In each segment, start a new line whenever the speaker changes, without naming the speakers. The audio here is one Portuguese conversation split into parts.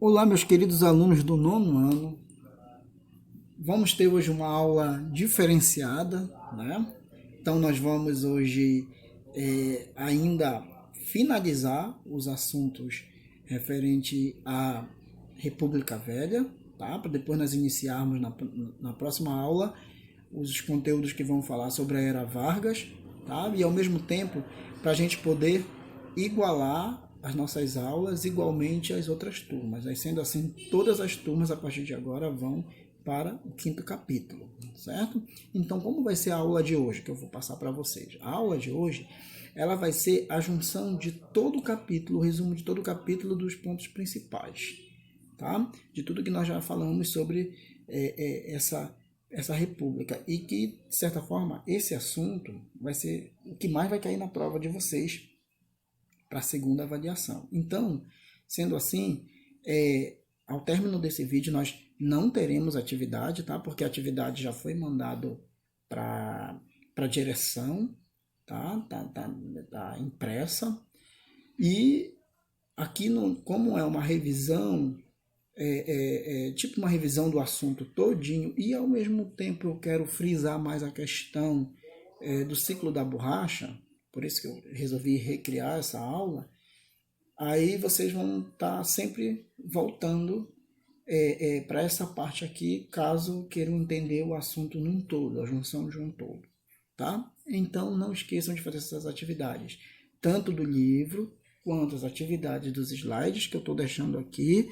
Olá, meus queridos alunos do nono ano. Vamos ter hoje uma aula diferenciada, né? Então, nós vamos hoje ainda finalizar os assuntos referente à República Velha, tá? Para depois nós iniciarmos na próxima aula os conteúdos que vão falar sobre a Era Vargas, tá? E ao mesmo tempo, para a gente poder igualar as nossas aulas igualmente às outras turmas. Aí, sendo assim, todas as turmas a partir de agora vão para o quinto capítulo, certo? Então, como vai ser a aula de hoje que eu vou passar para vocês? A aula de hoje, ela vai ser a junção de todo o capítulo, o resumo de todo o capítulo dos pontos principais, tá? De tudo que nós já falamos sobre essa república e que, de certa forma, esse assunto vai ser o que mais vai cair na prova de vocês para a segunda avaliação. Então, sendo assim, ao término desse vídeo nós não teremos atividade, tá? Porque a atividade já foi mandado para a direção, tá? Tá impressa. E aqui, como é uma revisão, tipo uma revisão do assunto todinho, e ao mesmo tempo eu quero frisar mais a questão do ciclo da borracha, por isso que eu resolvi recriar essa aula. Aí vocês vão estar sempre voltando para essa parte aqui, caso queiram entender o assunto num todo, a junção de um todo, tá? Então não esqueçam de fazer essas atividades, tanto do livro quanto as atividades dos slides que eu estou deixando aqui,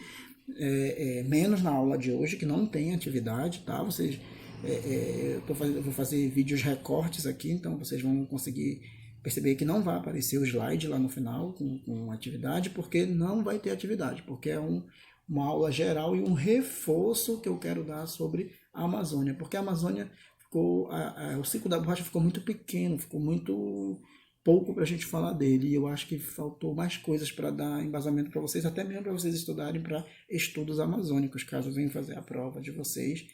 menos na aula de hoje, que não tem atividade, tá? Vocês, eu vou fazer vídeos recortes aqui, então vocês vão conseguir perceber que não vai aparecer o slide lá no final com atividade, porque não vai ter atividade, porque é uma aula geral e um reforço que eu quero dar sobre a Amazônia, porque a Amazônia ficou, o ciclo da borracha ficou muito pequeno, ficou muito pouco para a gente falar dele, e eu acho que faltou mais coisas para dar embasamento para vocês, até mesmo para vocês estudarem para estudos amazônicos, caso venham fazer a prova de vocês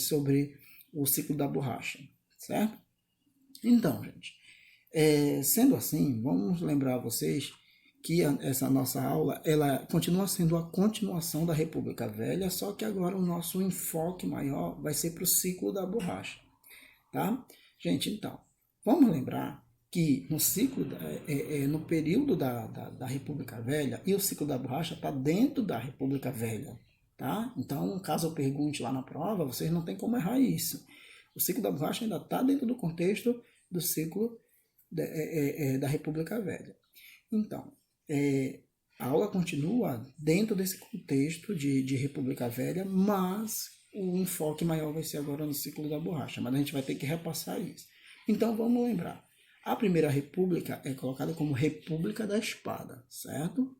sobre o ciclo da borracha, certo? Então, gente, sendo assim, vamos lembrar vocês que essa nossa aula ela continua sendo a continuação da República Velha, só que agora o nosso enfoque maior vai ser para o ciclo da borracha, tá? Gente, então, vamos lembrar que no ciclo, no período da República Velha, e o ciclo da borracha está dentro da República Velha, tá? Então, caso eu pergunte lá na prova, vocês não tem como errar isso. O ciclo da borracha ainda está dentro do contexto do ciclo da República Velha. Então, a aula continua dentro desse contexto de República Velha, mas o enfoque maior vai ser agora no ciclo da borracha, mas a gente vai ter que repassar isso. Então, vamos lembrar. A primeira república é colocada como República da Espada, certo?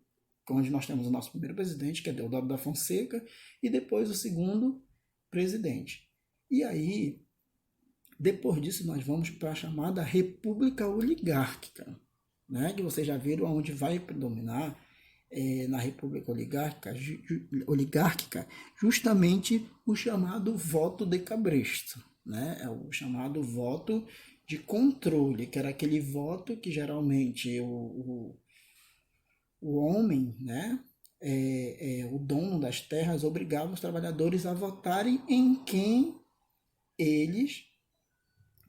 Onde nós temos o nosso primeiro presidente, que é Deodoro da Fonseca, e depois o segundo presidente. E aí, depois disso, nós vamos para a chamada República Oligárquica, né? Que vocês já viram onde vai predominar na República Oligárquica justamente o chamado voto de cabresto, né? É o chamado voto de controle, que era aquele voto que geralmente o homem, né? O dono das terras obrigava os trabalhadores a votarem em quem eles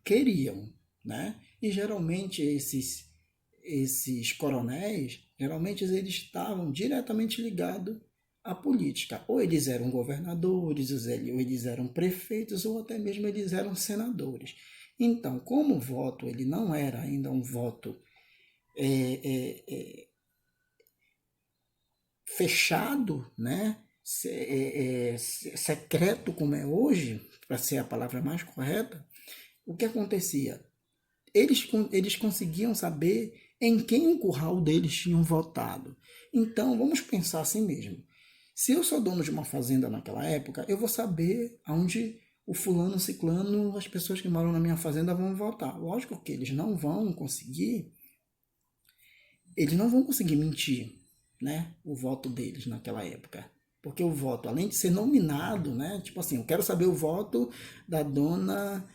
queriam, né? E geralmente esses coronéis, geralmente eles estavam diretamente ligados à política. Ou eles eram governadores, ou eles eram prefeitos, ou até mesmo eles eram senadores. Então, como o voto ele não era ainda um voto fechado, né? Secreto como é hoje, para ser a palavra mais correta, o que acontecia? Eles conseguiam saber em quem o curral deles tinham votado. Então, vamos pensar assim mesmo. Se eu sou dono de uma fazenda naquela época, eu vou saber aonde o fulano, o ciclano, as pessoas que moram na minha fazenda vão votar. Lógico que eles não vão conseguir mentir, né, o voto deles naquela época. Porque o voto, além de ser nominado, né, tipo assim, eu quero saber o voto da dona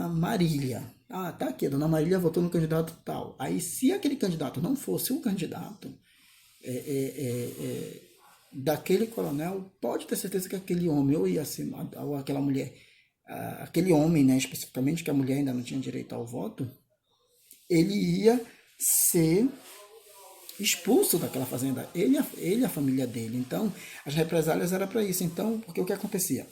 Marília. Ah, tá aqui, a dona Marília votou no candidato tal. Aí, se aquele candidato não fosse o candidato, daquele coronel, pode ter certeza que aquele homem ou ia ser, ou aquela mulher, aquele homem, né, especificamente, que a mulher ainda não tinha direito ao voto, ele ia ser expulso daquela fazenda, ele e a família dele. Então, as represálias eram para isso. Então, porque o que acontecia?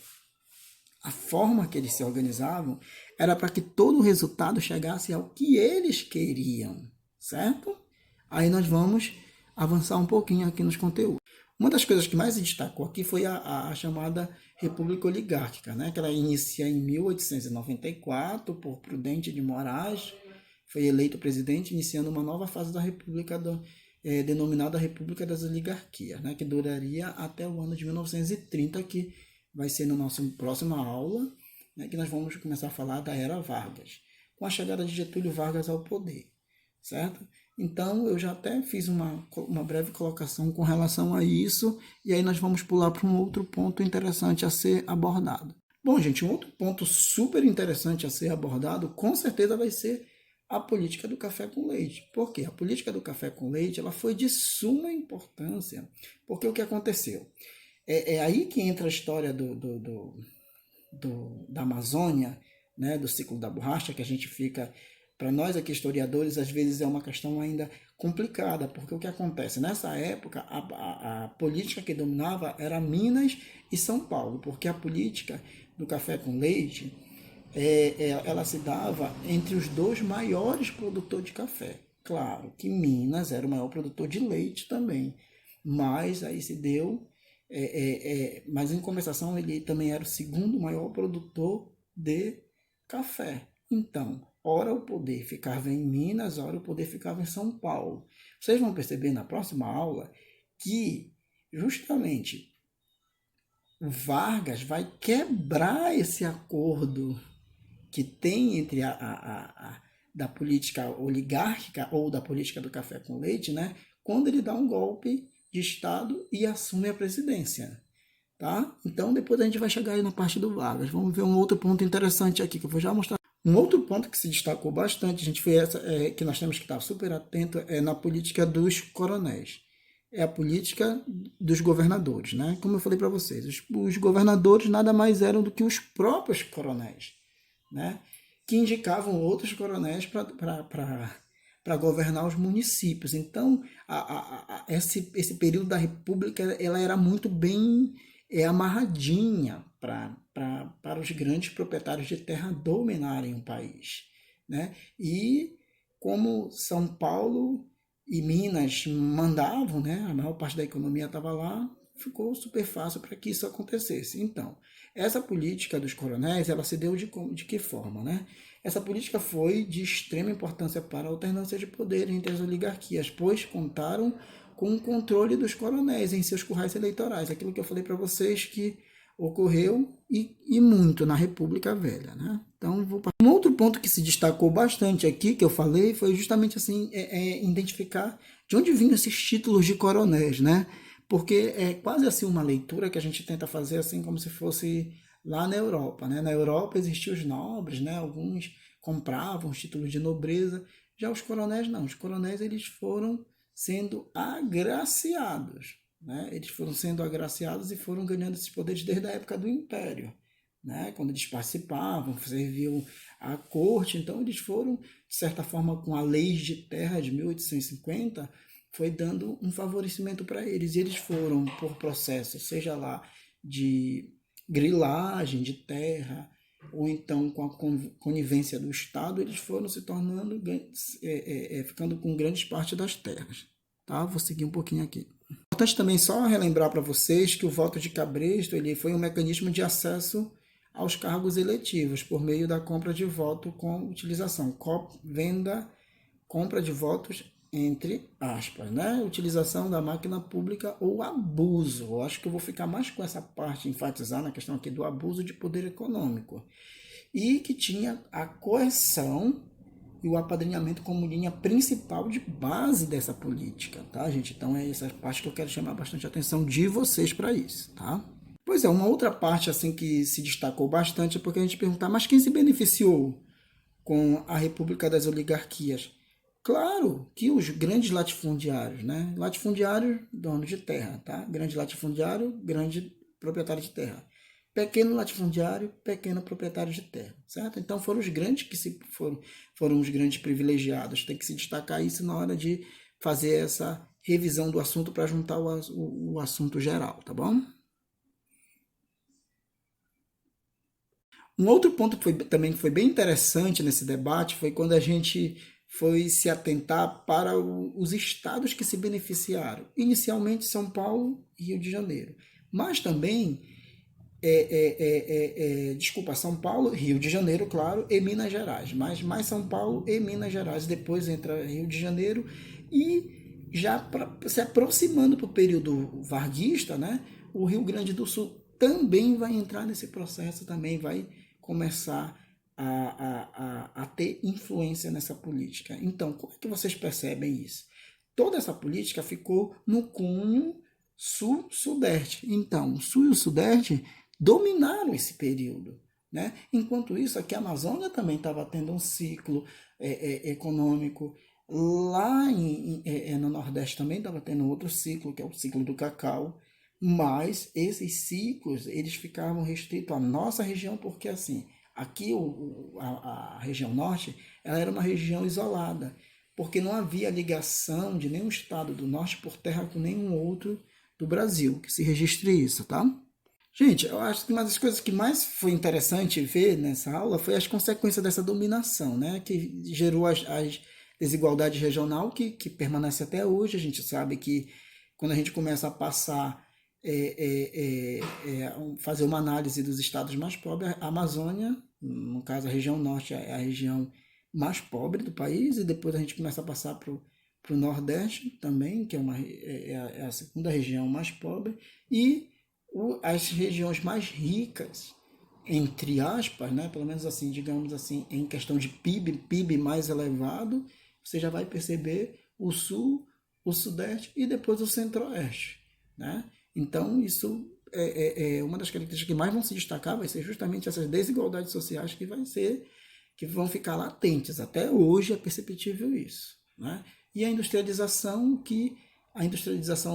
A forma que eles se organizavam era para que todo o resultado chegasse ao que eles queriam, certo? Aí nós vamos avançar um pouquinho aqui nos conteúdos. Uma das coisas que mais se destacou aqui foi a chamada República Oligárquica, né? Que ela inicia em 1894 por Prudente de Moraes, foi eleito presidente, iniciando uma nova fase da República denominada República das Oligarquias, né? Que duraria até o ano de 1930, que vai ser na nossa próxima aula, né? Que nós vamos começar a falar da Era Vargas, com a chegada de Getúlio Vargas ao poder, certo? Então, eu já até fiz uma breve colocação com relação a isso, e aí nós vamos pular para um outro ponto interessante a ser abordado. Bom, gente, um outro ponto super interessante a ser abordado, com certeza vai ser a política do café com leite. Por quê? A política do café com leite ela foi de suma importância, porque o que aconteceu? É aí que entra a história da Amazônia, né, do ciclo da borracha, que a gente fica... Para nós aqui, historiadores, às vezes é uma questão ainda complicada, porque o que acontece? Nessa época, a política que dominava era Minas e São Paulo, porque a política do café com leite, ela se dava entre os dois maiores produtores de café. Claro que Minas era o maior produtor de leite também, mas aí se deu... mas em compensação, ele também era o segundo maior produtor de café. Então, ora o poder ficava em Minas, ora o poder ficava em São Paulo. Vocês vão perceber na próxima aula que justamente Vargas vai quebrar esse acordo que tem entre da política oligárquica ou da política do café com leite, né? Quando ele dá um golpe de Estado e assume a presidência. Tá? Então, depois a gente vai chegar aí na parte do Vargas. Vamos ver um outro ponto interessante aqui, que eu vou já mostrar. Um outro ponto que se destacou bastante, a gente foi que nós temos que estar super atento, é na política dos coronéis. É a política dos governadores, né? Como eu falei para vocês, os governadores nada mais eram do que os próprios coronéis, né? Que indicavam outros coronéis para governar os municípios. Então, esse período da República ela era muito bem amarradinha para os grandes proprietários de terra dominarem o país, né? E como São Paulo e Minas mandavam, né? A maior parte da economia estava lá, ficou super fácil para que isso acontecesse. Então, essa política dos coronéis, ela se deu de que forma, né? Essa política foi de extrema importância para a alternância de poder entre as oligarquias, pois contaram com o controle dos coronéis em seus currais eleitorais, aquilo que eu falei para vocês que ocorreu e muito na República Velha, né? Então, um outro ponto que se destacou bastante aqui, que eu falei, foi justamente assim, identificar de onde vinham esses títulos de coronéis, né? Porque é quase assim uma leitura que a gente tenta fazer assim como se fosse lá na Europa, né? Na Europa existiam os nobres, né? Alguns compravam os títulos de nobreza, já os coronéis não. Os coronéis eles foram sendo agraciados, né? Eles foram sendo agraciados e foram ganhando esses poderes desde a época do Império, né? Quando eles participavam, serviam à corte, então eles foram, de certa forma, com a Lei de Terra de 1850, foi dando um favorecimento para eles. E eles foram, por processo, seja lá de grilagem de terra, ou então com a conivência do Estado, eles foram se tornando, ficando com grandes partes das terras. Tá? Vou seguir um pouquinho aqui. Importante também só relembrar para vocês que o voto de cabresto ele foi um mecanismo de acesso aos cargos eletivos por meio da compra de voto com utilização, compra de votos entre aspas, né? Utilização da máquina pública ou abuso. Eu acho que eu vou ficar mais com essa parte, enfatizar na questão aqui do abuso de poder econômico. E que tinha a coerção e o apadrinhamento como linha principal de base dessa política, tá, gente? Então é essa parte que eu quero chamar bastante a atenção de vocês para isso, tá? Pois é, uma outra parte assim que se destacou bastante é porque a gente perguntar, mas quem se beneficiou com a República das Oligarquias? Claro que os grandes latifundiários, né? Latifundiário, dono de terra, tá? Grande latifundiário, grande proprietário de terra. Pequeno latifundiário, pequeno proprietário de terra, certo? Então foram os grandes que foram os grandes privilegiados. Tem que se destacar isso na hora de fazer essa revisão do assunto para juntar o assunto geral, tá bom? Um outro ponto que também foi bem interessante nesse debate foi quando a gente foi se atentar para os estados que se beneficiaram. Inicialmente São Paulo e Rio de Janeiro. Mas também, desculpa, São Paulo, Rio de Janeiro, claro, e Minas Gerais. Mas mais São Paulo e Minas Gerais. Depois entra Rio de Janeiro e já se aproximando para o período varguista, né? O Rio Grande do Sul também vai entrar nesse processo, também vai começar a ter influência nessa política. Então, como é que vocês percebem isso? Toda essa política ficou no cunho sul-sudeste. Então, o sul e o sudeste dominaram esse período. Né? Enquanto isso, aqui a Amazônia também estava tendo um ciclo econômico. Lá no Nordeste também estava tendo outro ciclo, que é o ciclo do cacau. Mas esses ciclos, eles ficavam restritos à nossa região, porque assim, aqui a região norte, ela era uma região isolada, porque não havia ligação de nenhum estado do norte por terra com nenhum outro do Brasil, que se registre isso, tá? Gente, eu acho que uma das coisas que mais foi interessante ver nessa aula foi as consequências dessa dominação, né? Que gerou as desigualdades regional que permanece até hoje. A gente sabe que quando a gente começa a passar fazer uma análise dos estados mais pobres, a Amazônia, no caso a região norte, é a região mais pobre do país, e depois a gente começa a passar para o Nordeste também, que é a segunda região mais pobre, e as regiões mais ricas, entre aspas, né, pelo menos assim, digamos assim, em questão de PIB mais elevado, você já vai perceber o Sul, o Sudeste e depois o Centro-Oeste, né? Então, isso é uma das características que mais vão se destacar, vai ser justamente essas desigualdades sociais que vão ficar latentes. Até hoje é perceptível isso. Né? E a industrialização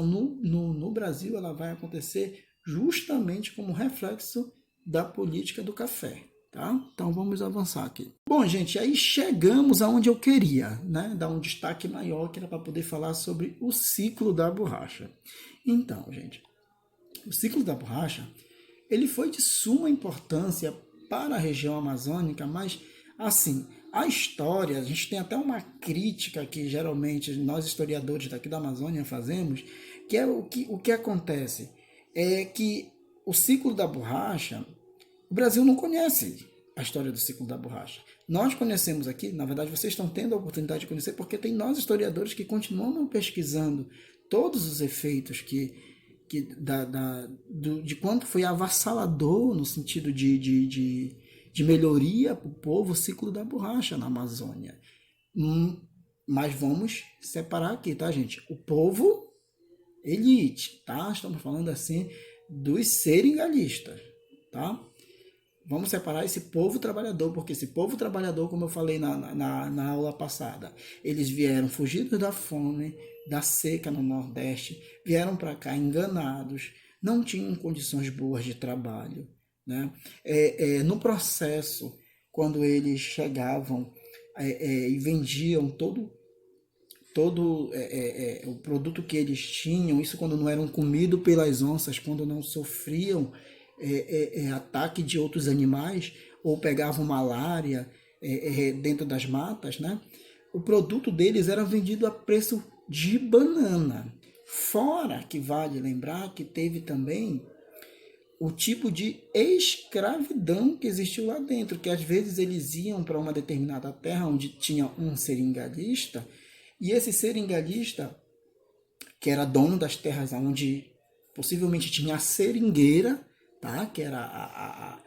no Brasil ela vai acontecer justamente como reflexo da política do café. Tá? Então vamos avançar aqui. Bom, gente, aí chegamos aonde eu queria, né? Dar um destaque maior que era para poder falar sobre o ciclo da borracha. Então, gente, o ciclo da borracha ele foi de suma importância para a região amazônica, mas assim, a história, a gente tem até uma crítica que geralmente nós historiadores daqui da Amazônia fazemos, que é o que acontece é que o ciclo da borracha, o Brasil não conhece a história do ciclo da borracha. Nós conhecemos aqui, na verdade vocês estão tendo a oportunidade de conhecer, porque tem nós historiadores que continuam pesquisando todos os efeitos de quanto foi avassalador no sentido de melhoria para o povo o ciclo da borracha na Amazônia. Mas vamos separar aqui, tá, gente? O povo elite, tá? Estamos falando assim dos seringalhistas, tá? Vamos separar esse povo trabalhador, porque esse povo trabalhador, como eu falei na aula passada, eles vieram fugidos da fome, da seca no Nordeste, vieram para cá enganados, não tinham condições boas de trabalho. Né? No processo, quando eles chegavam e vendiam todo o produto que eles tinham, isso quando não eram comidos pelas onças, quando não sofriam ataque de outros animais, ou pegavam malária dentro das matas, né? O produto deles era vendido a preço de banana. Fora que vale lembrar que teve também o tipo de escravidão que existiu lá dentro, que às vezes eles iam para uma determinada terra onde tinha um seringalista, e esse seringalista, que era dono das terras onde possivelmente tinha a seringueira, tá? Que era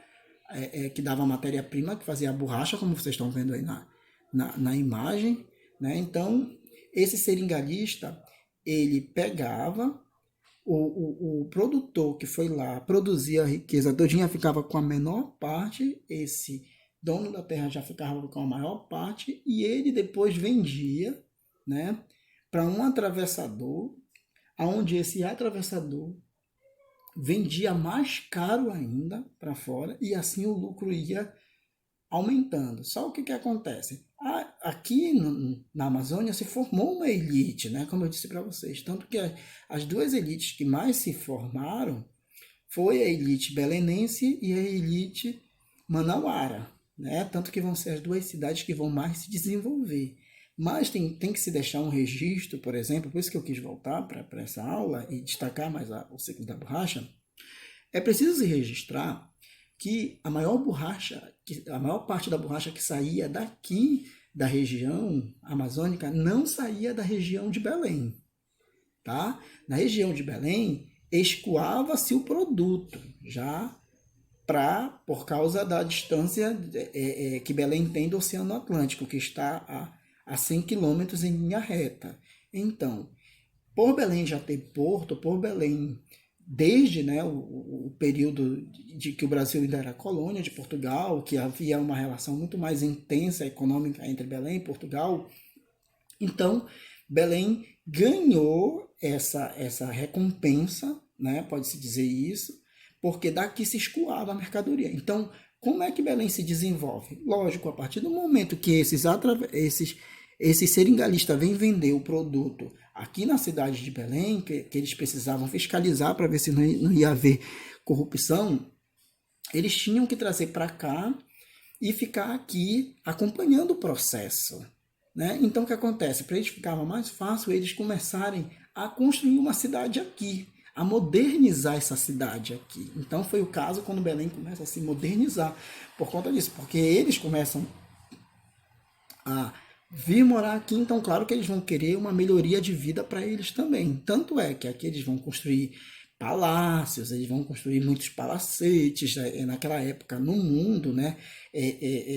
que dava a matéria-prima, que fazia a borracha, como vocês estão vendo aí na imagem. Né? Então, esse seringalista, ele pegava o produtor que foi lá, produzia a riqueza todinha, ficava com a menor parte, esse dono da terra já ficava com a maior parte, e ele depois vendia, né, para um atravessador, onde esse atravessador vendia mais caro ainda para fora e assim o lucro ia aumentando. Só o que, que acontece? Aqui na Amazônia se formou uma elite, né? Como eu disse para vocês. Tanto que as duas elites que mais se formaram foi a elite belenense e a elite manauara, né? Tanto que vão ser as duas cidades que vão mais se desenvolver. Mas tem que se deixar um registro, por exemplo, por isso que eu quis voltar para essa aula e destacar mais o ciclo da borracha. É preciso se registrar que a maior parte da borracha que saía daqui da região amazônica não saía da região de Belém, tá? Na região de Belém escoava-se o produto já por causa da distância que Belém tem do Oceano Atlântico, que está a 100 quilômetros em linha reta. Então, por Belém já ter porto, por Belém desde, né, o período de que o Brasil ainda era colônia de Portugal, que havia uma relação muito mais intensa econômica entre Belém e Portugal, então Belém ganhou essa recompensa, né, pode-se dizer isso, porque daqui se escoava a mercadoria. Então, como é que Belém se desenvolve? Lógico, a partir do momento que esses seringalistas vêm vender o produto aqui na cidade de Belém, que eles precisavam fiscalizar para ver se não ia haver corrupção, eles tinham que trazer para cá e ficar aqui acompanhando o processo, né? Então o que acontece? Para eles ficava mais fácil eles começarem a construir uma cidade aqui, a modernizar essa cidade aqui. Então foi o caso quando Belém começa a se modernizar por conta disso, porque eles começam a vir morar aqui, então claro que eles vão querer uma melhoria de vida para eles também. Tanto é que aqui eles vão construir palácios, eles vão construir muitos palacetes naquela época no mundo, né?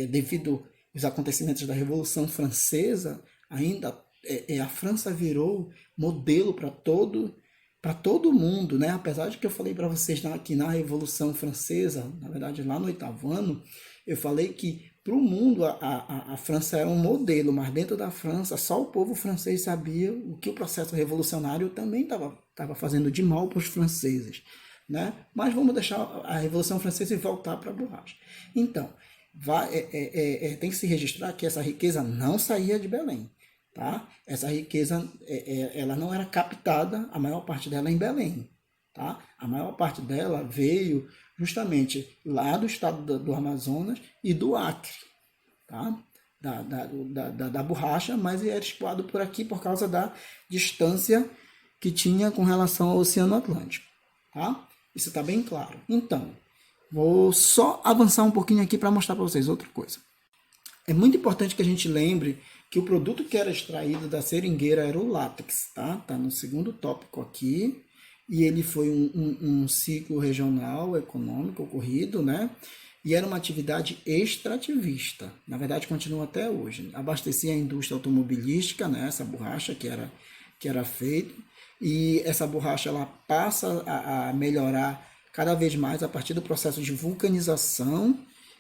Devido aos acontecimentos da Revolução Francesa, ainda a França virou modelo para todo mundo, né? Apesar de que eu falei para vocês que na Revolução Francesa, na verdade lá no 8º ano, eu falei que para o mundo a França era um modelo, mas dentro da França só o povo francês sabia o que o processo revolucionário também estava fazendo de mal para os franceses, né? Mas vamos deixar a Revolução Francesa e voltar para a borracha. Então, tem que se registrar que essa riqueza não saía de Belém. Tá? Essa riqueza ela não era captada, a maior parte dela em Belém. Tá? A maior parte dela veio justamente lá do estado do Amazonas e do Acre, tá? da borracha, mas era escoado por aqui por causa da distância que tinha com relação ao Oceano Atlântico. Tá? Isso está bem claro. Então, vou só avançar um pouquinho aqui para mostrar para vocês outra coisa. É muito importante que a gente lembre que o produto que era extraído da seringueira era o látex, tá? Tá no segundo tópico aqui, e ele foi um ciclo regional econômico ocorrido, né? E era uma atividade extrativista, na verdade continua até hoje. Abastecia a indústria automobilística, né? Essa borracha que era feita, e essa borracha ela passa a melhorar cada vez mais a partir do processo de vulcanização,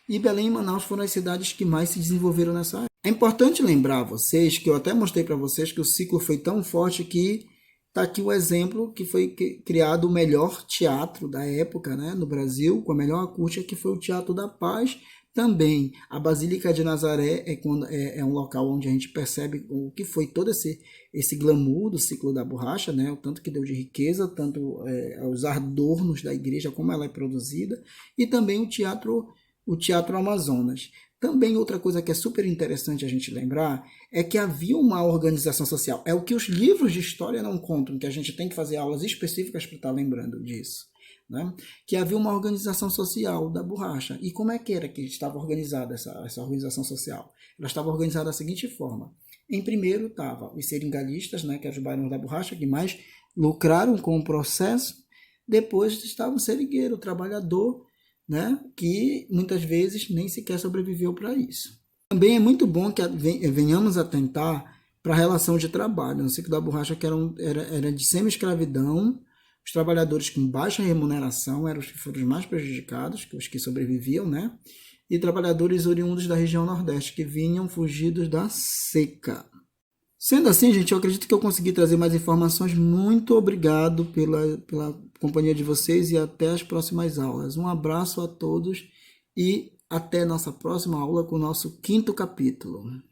e Belém e Manaus foram as cidades que mais se desenvolveram nessa área. É importante lembrar a vocês, que eu até mostrei para vocês, que o ciclo foi tão forte que está aqui o exemplo que foi criado o melhor teatro da época, né, no Brasil, com a melhor acústica, que foi o Teatro da Paz. Também a Basílica de Nazaré é um local onde a gente percebe o que foi todo esse glamour do ciclo da borracha, né, o tanto que deu de riqueza, tanto os adornos da igreja, como ela é produzida, e também o Teatro Amazonas. Também outra coisa que é super interessante a gente lembrar é que havia uma organização social. É o que os livros de história não contam, que a gente tem que fazer aulas específicas para estar lembrando disso. Né? Que havia uma organização social da borracha. E como é que era que estava organizada essa organização social? Ela estava organizada da seguinte forma. Em primeiro estavam os seringalistas, né, que eram os barões da borracha, que mais lucraram com o processo. Depois estava o seringueiro, o trabalhador, né, que muitas vezes nem sequer sobreviveu para isso. Também é muito bom que venhamos atentar para a relação de trabalho. No ciclo da borracha, que era de semi-escravidão, os trabalhadores com baixa remuneração eram os que foram os mais prejudicados, os que sobreviviam, né? E trabalhadores oriundos da região Nordeste, que vinham fugidos da seca. Sendo assim, gente, eu acredito que eu consegui trazer mais informações. Muito obrigado pela companhia de vocês e até as próximas aulas. Um abraço a todos e até nossa próxima aula com o nosso quinto capítulo.